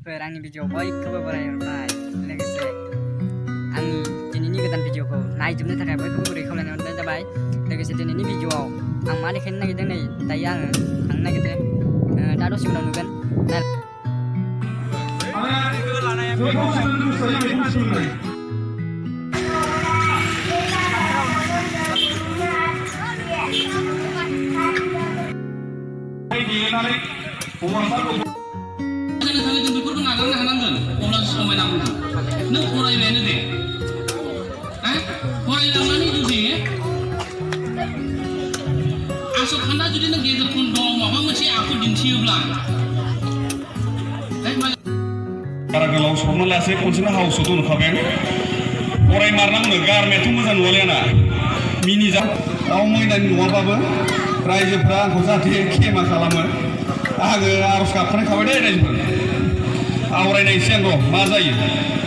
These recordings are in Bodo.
फोर आंनि भिडिअ बयखौबो बरायहरबाय लोगोसे आंनि दिनैनि गोदान भिडिअखौ नायजोबनो थाखाय बयखौबो गुरै खावलायनाय हरनाय जाबाय लोगोसे दिनैनि भिडिअआव आं मा देखायनो नागिरदों नै दायो आङो थांनो नागिरदों दा दसे उनाव नुगोन बेफोरखौ नागारनो हानांगोन अब्लासो समायना मोनो नों फरायबायानो दे फरायलांनानै जुदि आसखान्दा जुदि नों गेजेर खन्दआव माबा मोनसे आखु दिन्थियोब्ला बारा गोलाव सम लासे खनसेनो हाउसआव दोनखाबाय फरायमारनांगौ गारनायाथ' मोजां नङालेना मिनिजा दाउ मैनानि नङाबाबो रायजोफ्रा आंखौ जाहाथे खेमा खालामो आङो आरज गाबखानायखाबाय दे रायजोफोर आवरायनायसै आं र' मा जायो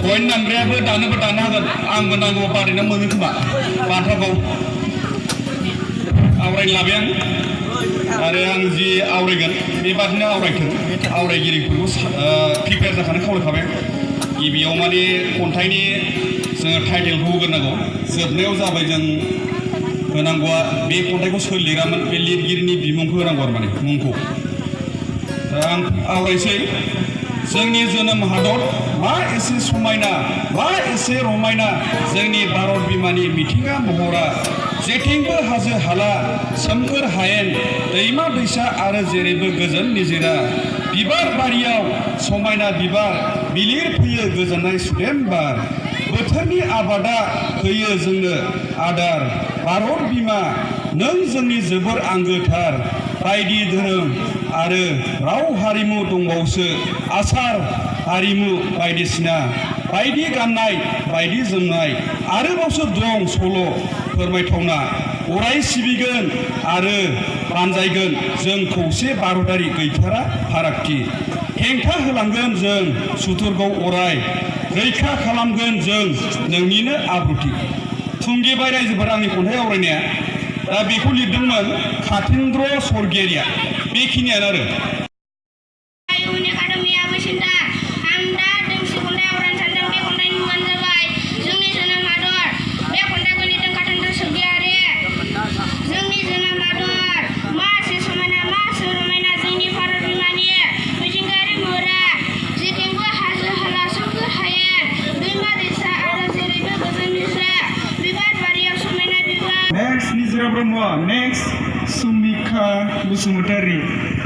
गयनि नांग्रायाबो दानोबो दानो हागोन आंबो नांगौ बादायना मोनो खोमा बान्थाखौ आवरायनो लाबाय आं आरो आं जि आवरायगोन बेबादिनो आवरायथों आवरायगिरिफोरखौ प्रिपेयार जाखानो खावलायखाबाय गिबियाव माने खन्थाइनि जोङो टाइटेलखौ होग्रोनांगौ जोबनायाव जाबाय जों होनांगौआ बे खन्थाइखौ सोर लिरामोन बे लिरगिरिनि बिमुंखौ होनांगौ आरो माने मुंखौ आं आवरायसै जोंनि जोनोम हादर मा एसे समायना मा एसे रमायना जोंनि भारत बिमानि मिथिंगा महरा जेथिंबो हाजो हाला सोमखोर हायेन दैमा दैसा आरो जेरैबो गोजोन निजिरा बिबार बारियाव समायना बिबार बिलिर फैयो गोजोननाय सुदेम बार बोथोरनि आबादा होयो जोंनो आदार भारत बिमा नों जोंनि जोबोर आंगोथार बायदि धोरोम आरो राव हारिमु दंबावसो आसार हारिमु बायदिसिना बायदि गाननाय बायदि जोमनाय आरोबावसो दं सल' फोरमायथावना अराय सिबिगोन आरो बानजायगोन जों खौसे भारतारि गैथारा फारागथि हेंथा होलांगोन जों सुथुरखौ अराय रैखा खालामगोन जों नोंनिनो आब्रुथि थुंगेबाय रायजोफोर आंनि खन्थाइ आवरायनाया दा बेखौ लिरदोंमोन कातिन्द्र स्वर्गियारिया बेखिनियानो आरो Next Nizra Brahma, next Sumika Busumutari.